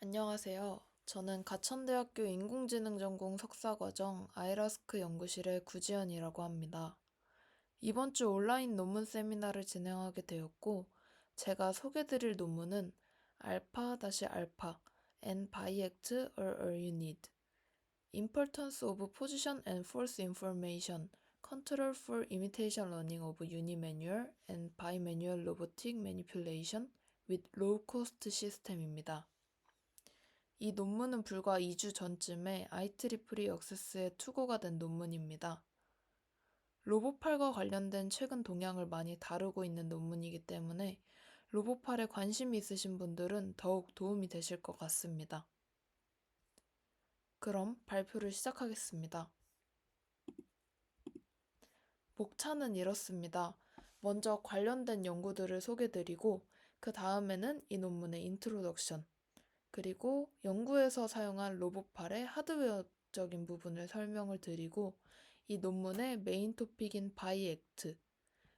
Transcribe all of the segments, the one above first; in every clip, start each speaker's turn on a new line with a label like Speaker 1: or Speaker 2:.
Speaker 1: 안녕하세요. 저는 가천대학교 인공지능 전공 석사과정 아이라스크 연구실의 구지연이라고 합니다. 이번 주 온라인 논문 세미나를 진행하게 되었고, 제가 소개드릴 논문은 알파-알파 and biact all you need. Importance of Position and False Information Control for Imitation Learning of Unimanual and Bimanual Robotic Manipulation with Low Cost System입니다. 이 논문은 불과 2주 전쯤에 IEEE 억세스에 투고가 된 논문입니다. 로보팔과 관련된 최근 동향을 많이 다루고 있는 논문이기 때문에 로보팔에 관심이 있으신 분들은 더욱 도움이 되실 것 같습니다. 그럼 발표를 시작하겠습니다. 목차는 이렇습니다. 먼저 관련된 연구들을 소개드리고 그 다음에는 이 논문의 인트로덕션, 그리고 연구에서 사용한 로봇팔의 하드웨어적인 부분을 설명을 드리고 이 논문의 메인 토픽인 바이액트,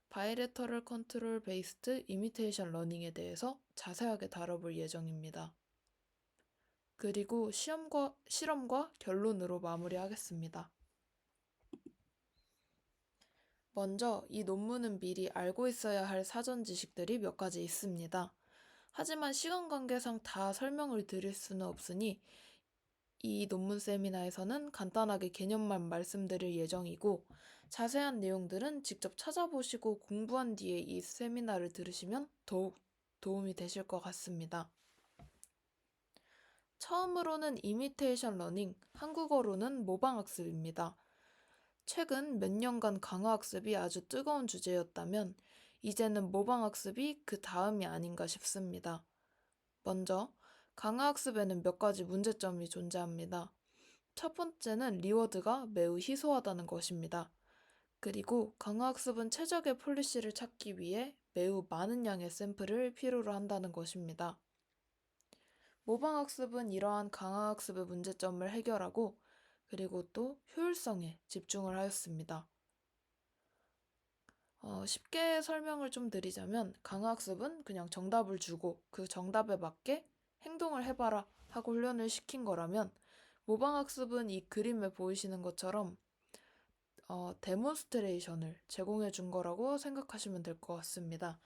Speaker 1: 바이레터럴 컨트롤 베이스드 이미테이션 러닝에 대해서 자세하게 다뤄볼 예정입니다. 그리고 실험과 결론으로 마무리하겠습니다. 먼저 이 논문은 미리 알고 있어야 할 사전 지식들이 몇 가지 있습니다. 하지만 시간 관계상 다 설명을 드릴 수는 없으니 이 논문 세미나에서는 간단하게 개념만 말씀드릴 예정이고 자세한 내용들은 직접 찾아보시고 공부한 뒤에 이 세미나를 들으시면 더욱 도움이 되실 것 같습니다. 처음으로는 이미테이션 러닝, 한국어로는 모방학습입니다. 최근 몇 년간 강화학습이 아주 뜨거운 주제였다면 이제는 모방학습이 그 다음이 아닌가 싶습니다. 먼저 강화학습에는 몇 가지 문제점이 존재합니다. 첫 번째는 리워드가 매우 희소하다는 것입니다. 그리고 강화학습은 최적의 폴리시를 찾기 위해 매우 많은 양의 샘플을 필요로 한다는 것입니다. 모방학습은 이러한 강화학습의 문제점을 해결하고 그리고 또 효율성에 집중을 하였습니다. 쉽게 설명을 좀 드리자면 강화학습은 그냥 정답을 주고 그 정답에 맞게 행동을 해봐라 하고 훈련을 시킨 거라면 모방학습은 이 그림에 보이시는 것처럼 데몬스트레이션을 제공해 준 거라고 생각하시면 될 것 같습니다.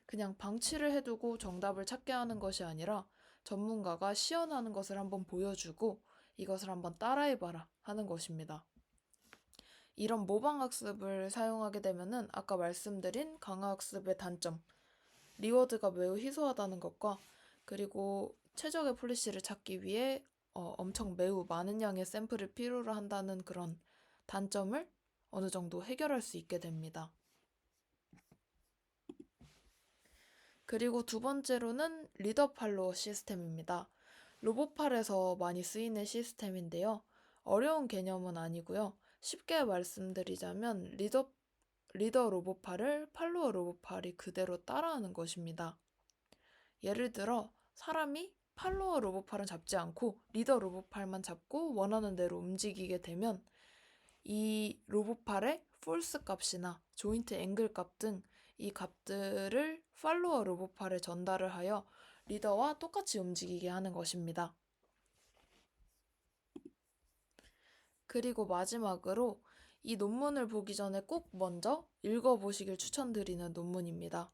Speaker 1: 그냥 방치를 해두고 정답을 찾게 하는 것이 아니라 전문가가 시연하는 것을 한번 보여주고 이것을 한번 따라해봐라 하는 것입니다. 이런 모방학습을 사용하게 되면은 아까 말씀드린 강화학습의 단점, 리워드가 매우 희소하다는 것과 그리고 최적의 폴리시를 찾기 위해 엄청 매우 많은 양의 샘플을 필요로 한다는 그런 단점을 어느 정도 해결할 수 있게 됩니다. 그리고 두 번째로는 리더 팔로워 시스템입니다. 로봇팔에서 많이 쓰이는 시스템인데요. 어려운 개념은 아니고요. 쉽게 말씀드리자면 리더 로봇팔을 팔로워 로봇팔이 그대로 따라하는 것입니다. 예를 들어 사람이 팔로워 로봇팔은 잡지 않고 리더 로봇팔만 잡고 원하는 대로 움직이게 되면 이 로봇팔의 폴스 값이나 조인트 앵글 값 등 이 값들을 팔로워 로봇팔에 전달을 하여 리더와 똑같이 움직이게 하는 것입니다. 그리고 마지막으로 이 논문을 보기 전에 꼭 먼저 읽어보시길 추천드리는 논문입니다.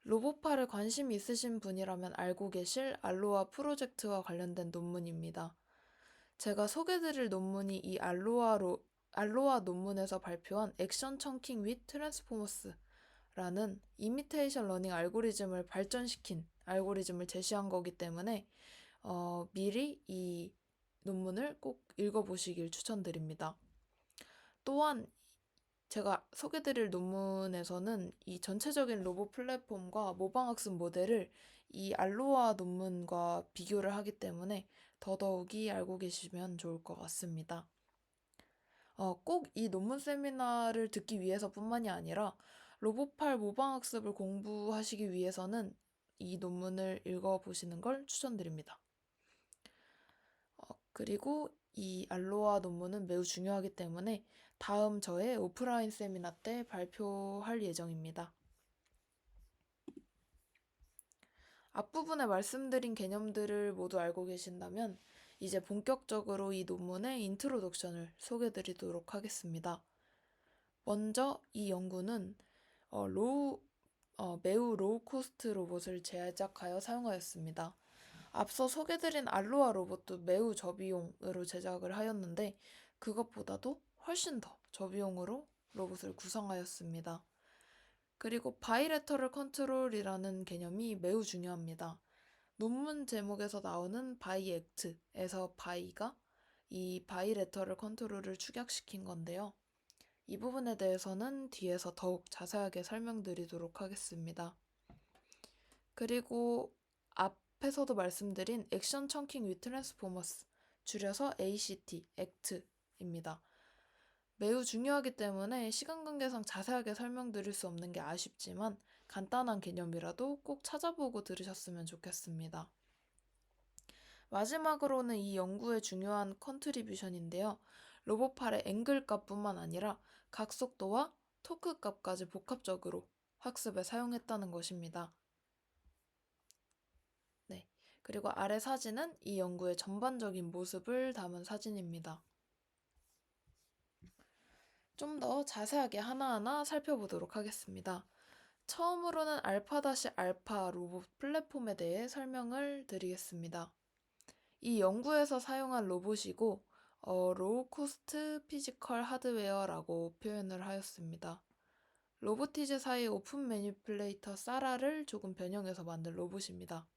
Speaker 1: 로봇팔에 관심 있으신 분이라면 알고 계실 알로하 프로젝트와 관련된 논문입니다. 제가 소개드릴 논문이 이 알로하 논문에서 발표한 액션 청킹 윗 트랜스포머스라는 이미테이션 러닝 알고리즘을 발전시킨 알고리즘을 제시한 거기 때문에 미리 이 논문을 꼭 읽어보시길 추천드립니다. 또한 제가 소개드릴 논문에서는 이 전체적인 로봇 플랫폼과 모방학습 모델을 이 알로하 논문과 비교를 하기 때문에 더더욱이 알고 계시면 좋을 것 같습니다. 꼭 이 논문 세미나를 듣기 위해서뿐만이 아니라 로봇팔 모방학습을 공부하시기 위해서는 이 논문을 읽어보시는 걸 추천드립니다. 그리고 이 알로하 논문은 매우 중요하기 때문에 다음 저의 오프라인 세미나 때 발표할 예정입니다. 앞부분에 말씀드린 개념들을 모두 알고 계신다면 이제 본격적으로 이 논문의 인트로덕션을 소개드리도록 하겠습니다. 먼저 이 연구는 매우 로우 코스트 로봇을 제작하여 사용하였습니다. 앞서 소개드린 알로하 로봇도 매우 저비용으로 제작을 하였는데 그것보다도 훨씬 더 저비용으로 로봇을 구성하였습니다. 그리고 바이레터럴 컨트롤이라는 개념이 매우 중요합니다. 논문 제목에서 나오는 바이 액트에서 바이가 이 바이레터럴 컨트롤을 축약시킨 건데요. 이 부분에 대해서는 뒤에서 더욱 자세하게 설명드리도록 하겠습니다. 그리고 앞에서도 말씀드린 액션 청킹 위 트랜스포머스, 줄여서 ACT, 액트입니다. 매우 중요하기 때문에 시간 관계상 자세하게 설명드릴 수 없는 게 아쉽지만 간단한 개념이라도 꼭 찾아보고 들으셨으면 좋겠습니다. 마지막으로는 이 연구의 중요한 컨트리뷰션인데요. 로봇팔의 앵글 값뿐만 아니라 각속도와 토크 값까지 복합적으로 학습에 사용했다는 것입니다. 네, 그리고 아래 사진은 이 연구의 전반적인 모습을 담은 사진입니다. 좀 더 자세하게 하나하나 살펴보도록 하겠습니다. 처음으로는 알파-알파 로봇 플랫폼에 대해 설명을 드리겠습니다. 이 연구에서 사용한 로봇이고 로우 코스트 피지컬 하드웨어라고 표현을 하였습니다. 로보티즈사의 오픈 매니플레이터 사라를 조금 변형해서 만든 로봇입니다.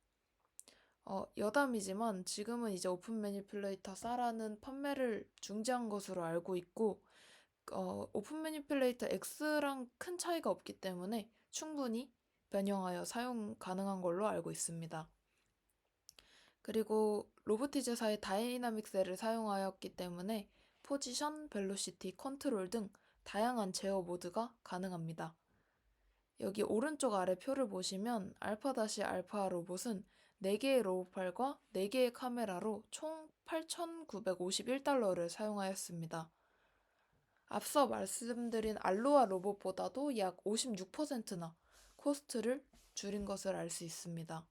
Speaker 1: 여담이지만 지금은 이제 오픈 매니플레이터 사라는 판매를 중지한 것으로 알고 있고 오픈 매니플레이터 X랑 큰 차이가 없기 때문에 충분히 변형하여 사용 가능한 걸로 알고 있습니다. 그리고 로보티즈사의 다이나믹 셀을 사용하였기 때문에 포지션, 벨로시티, 컨트롤 등 다양한 제어 모드가 가능합니다. 여기 오른쪽 아래 표를 보시면 알파-알파 로봇은 4개의 로봇팔과 4개의 카메라로 총 8,951달러를 사용하였습니다. 앞서 말씀드린 알로하 로봇보다도 약 56%나 코스트를 줄인 것을 알 수 있습니다.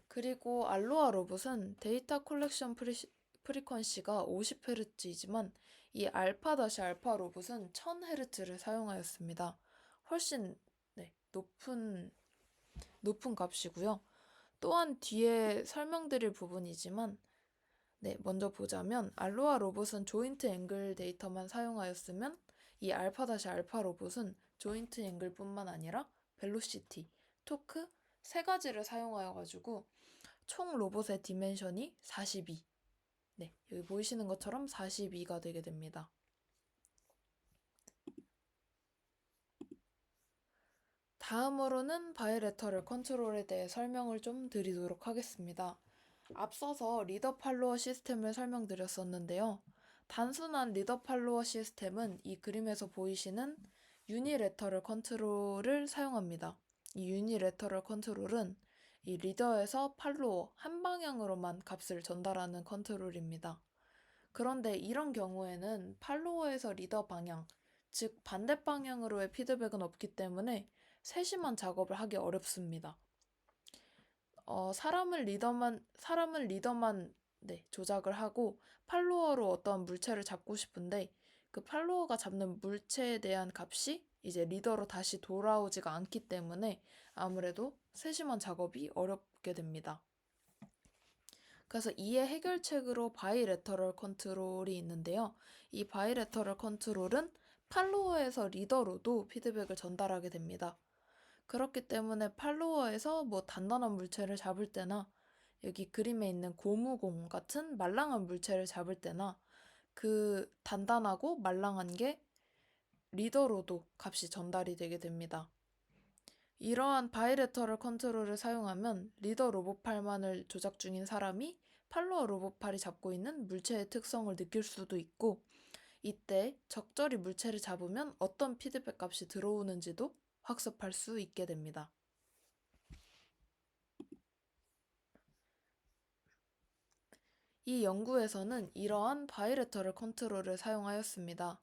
Speaker 1: 그리고 알로하 로봇은 데이터 컬렉션 프리퀀시가 50Hz이지만 이 알파-알파 로봇은 1000Hz를 사용하였습니다. 훨씬 높은 값이고요. 또한 뒤에 설명드릴 부분이지만 먼저 보자면 알로하 로봇은 조인트 앵글 데이터만 사용하였으면 이 알파-알파 로봇은 조인트 앵글뿐만 아니라 벨로시티, 토크 세 가지를 사용하여가지고 총 로봇의 디멘션이 42. 여기 보이시는 것처럼 42가 되게 됩니다. 다음으로는 바이레터럴 컨트롤에 대해 설명을 좀 드리도록 하겠습니다. 앞서서 리더 팔로워 시스템을 설명드렸었는데요. 단순한 리더 팔로워 시스템은 이 그림에서 보이시는 유니레터럴 컨트롤을 사용합니다. 이 유니레터럴 컨트롤은 이 리더에서 팔로워 한 방향으로만 값을 전달하는 컨트롤입니다. 그런데 이런 경우에는 팔로워에서 리더 방향, 즉 반대 방향으로의 피드백은 없기 때문에 세심한 작업을 하기 어렵습니다. 사람을 리더만 조작을 하고 팔로워로 어떤 물체를 잡고 싶은데 그 팔로워가 잡는 물체에 대한 값이 이제 리더로 다시 돌아오지가 않기 때문에 아무래도 세심한 작업이 어렵게 됩니다. 그래서 이의 해결책으로 바이레터럴 컨트롤이 있는데요. 이 바이레터럴 컨트롤은 팔로워에서 리더로도 피드백을 전달하게 됩니다. 그렇기 때문에 팔로워에서 단단한 물체를 잡을 때나 여기 그림에 있는 고무공 같은 말랑한 물체를 잡을 때나 그 단단하고 말랑한 게 리더로도 값이 전달이 되게 됩니다. 이러한 바이레터럴 컨트롤을 사용하면 리더 로봇팔만을 조작 중인 사람이 팔로워 로봇팔이 잡고 있는 물체의 특성을 느낄 수도 있고 이때 적절히 물체를 잡으면 어떤 피드백 값이 들어오는지도 학습할 수 있게 됩니다. 이 연구에서는 이러한 바이레터럴 컨트롤을 사용하였습니다.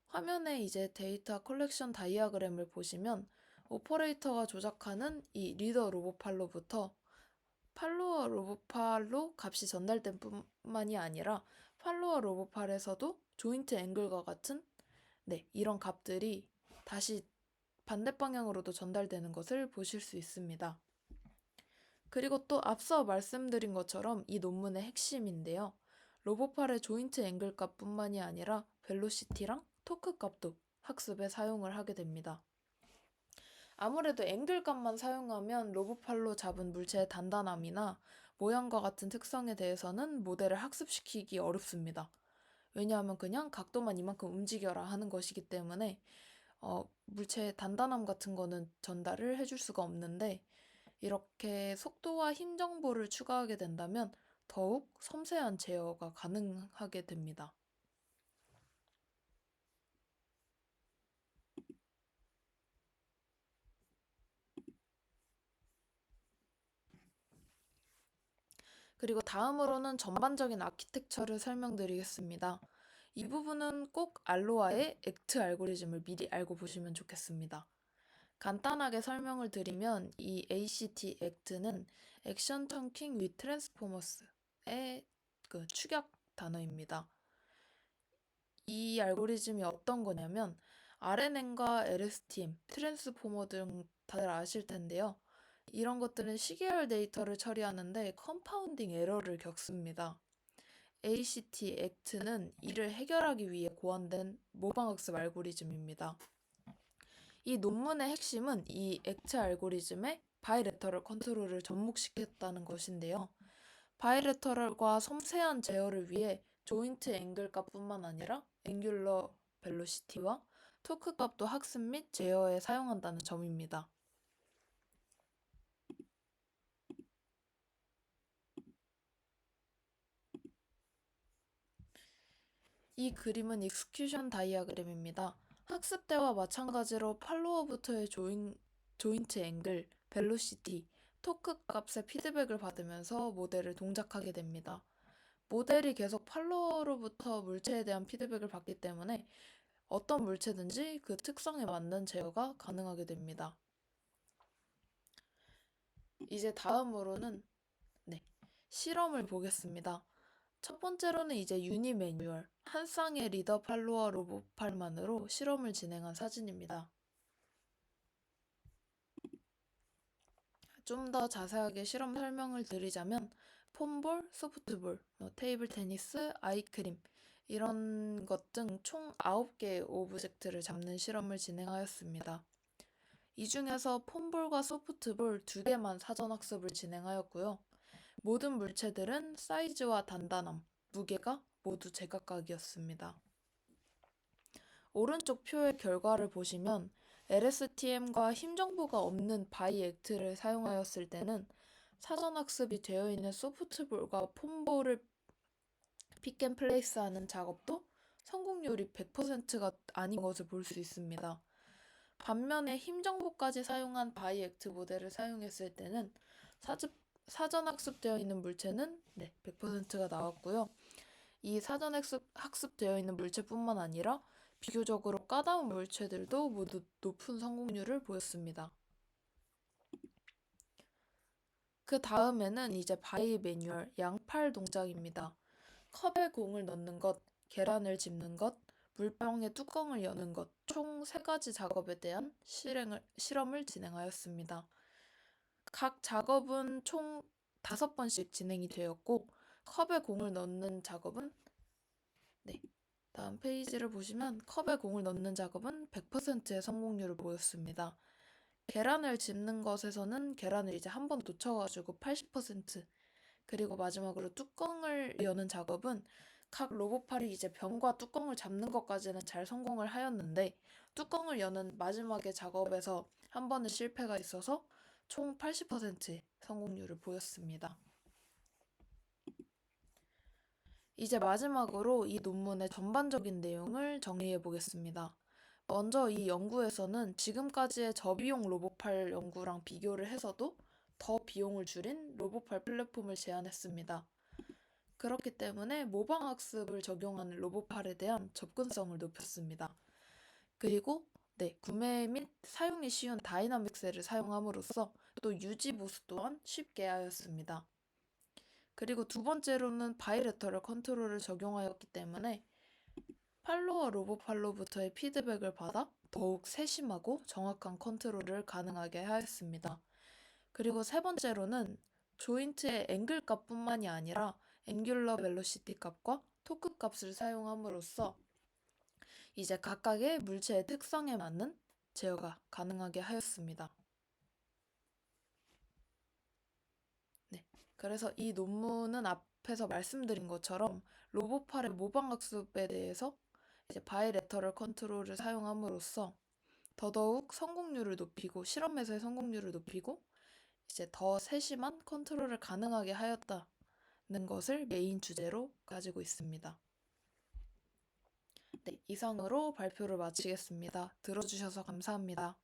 Speaker 1: 화면에 이제 데이터 컬렉션 다이아그램을 보시면 오퍼레이터가 조작하는 이 리더 로봇팔로부터 팔로워 로봇팔로 값이 전달된 뿐만이 아니라 팔로워 로봇팔에서도 조인트 앵글과 같은 이런 값들이 다시 반대 방향으로도 전달되는 것을 보실 수 있습니다. 그리고 또 앞서 말씀드린 것처럼 이 논문의 핵심인데요. 로봇팔의 조인트 앵글 값뿐만이 아니라 벨로시티랑 토크 값도 학습에 사용을 하게 됩니다. 아무래도 앵글 값만 사용하면 로봇팔로 잡은 물체의 단단함이나 모양과 같은 특성에 대해서는 모델을 학습시키기 어렵습니다. 왜냐하면 그냥 각도만 이만큼 움직여라 하는 것이기 때문에 물체의 단단함 같은 거는 전달을 해줄 수가 없는데, 이렇게 속도와 힘 정보를 추가하게 된다면 더욱 섬세한 제어가 가능하게 됩니다. 그리고 다음으로는 전반적인 아키텍처를 설명드리겠습니다. 이 부분은 꼭 알로아의 액트 알고리즘을 미리 알고 보시면 좋겠습니다. 간단하게 설명을 드리면 이 ACT 액트는 액션 턴킹 위 트랜스포머스의 그 축약 단어입니다. 이 알고리즘이 어떤 거냐면 RNN과 LSTM, 트랜스포머 등 다들 아실 텐데요. 이런 것들은 시계열 데이터를 처리하는데 컴파운딩 에러를 겪습니다. ACT 액트는 이를 해결하기 위해 고안된 모방학습 알고리즘입니다. 이 논문의 핵심은 이 액트 알고리즘의 바이레터럴 컨트롤을 접목시켰다는 것인데요. 바이레터럴과 섬세한 제어를 위해 조인트 앵글 값뿐만 아니라 앵귤러 벨로시티와 토크 값도 학습 및 제어에 사용한다는 점입니다. 이 그림은 익스큐션 다이아그램입니다. 학습 때와 마찬가지로 팔로워부터의 조인트 앵글, 벨로시티, 토크 값의 피드백을 받으면서 모델을 동작하게 됩니다. 모델이 계속 팔로워로부터 물체에 대한 피드백을 받기 때문에 어떤 물체든지 그 특성에 맞는 제어가 가능하게 됩니다. 이제 다음으로는 실험을 보겠습니다. 첫 번째로는 이제 유니 매뉴얼, 한 쌍의 리더 팔로워 로봇팔만으로 실험을 진행한 사진입니다. 좀 더 자세하게 실험 설명을 드리자면 폼볼, 소프트볼, 테이블 테니스, 아이크림 이런 것 등 총 9개의 오브젝트를 잡는 실험을 진행하였습니다. 이 중에서 폼볼과 소프트볼 2개만 사전학습을 진행하였고요. 모든 물체들은 사이즈와 단단함, 무게가 모두 제각각이었습니다. 오른쪽 표의 결과를 보시면 LSTM과 힘 정보가 없는 바이 액트를 사용하였을 때는 사전학습이 되어 있는 소프트볼과 폼볼을 픽앤플레이스하는 작업도 성공률이 100%가 아닌 것을 볼 수 있습니다. 반면에 힘 정보까지 사용한 바이 액트 모델을 사용했을 때는 사전학습되어 있는 물체는 100%가 나왔고요. 이 학습되어 있는 물체뿐만 아니라 비교적으로 까다로운 물체들도 모두 높은 성공률을 보였습니다. 그 다음에는 이제 바이 매뉴얼 양팔 동작입니다. 컵에 공을 넣는 것, 계란을 집는 것, 물병의 뚜껑을 여는 것, 총 3가지 작업에 대한 실험을 진행하였습니다. 각 작업은 총 5번씩 진행이 되었고, 컵에 공을 넣는 작업은 다음 페이지를 보시면 컵에 공을 넣는 작업은 100%의 성공률을 보였습니다. 계란을 집는 것에서는 계란을 이제 한 번 놓쳐가지고 80%, 그리고 마지막으로 뚜껑을 여는 작업은 각 로봇팔이 이제 병과 뚜껑을 잡는 것까지는 잘 성공을 하였는데 뚜껑을 여는 마지막의 작업에서 한 번은 실패가 있어서 총 80%의 성공률을 보였습니다. 이제 마지막으로 이 논문의 전반적인 내용을 정리해 보겠습니다. 먼저 이 연구에서는 지금까지의 저비용 로봇팔 연구랑 비교를 해서도 더 비용을 줄인 로봇팔 플랫폼을 제안했습니다. 그렇기 때문에 모방학습을 적용하는 로봇팔에 대한 접근성을 높였습니다. 그리고 네, 구매 및 사용이 쉬운 다이나믹 셀을 사용함으로써 또 유지 보수 또한 쉽게 하였습니다. 그리고 두 번째로는 바이레터럴 컨트롤을 적용하였기 때문에 팔로워 로봇팔로부터의 피드백을 받아 더욱 세심하고 정확한 컨트롤을 가능하게 하였습니다. 그리고 세 번째로는 조인트의 앵글 값뿐만이 아니라 앵귤러 벨로시티 값과 토크 값을 사용함으로써 이제 각각의 물체의 특성에 맞는 제어가 가능하게 하였습니다. 네, 그래서 이 논문은 앞에서 말씀드린 것처럼 로봇팔의 모방학습에 대해서 이제 바이레터럴 컨트롤을 사용함으로써 더더욱 성공률을 높이고 실험에서의 성공률을 높이고 이제 더 세심한 컨트롤을 가능하게 하였다는 것을 메인 주제로 가지고 있습니다. 네, 이상으로 발표를 마치겠습니다. 들어주셔서 감사합니다.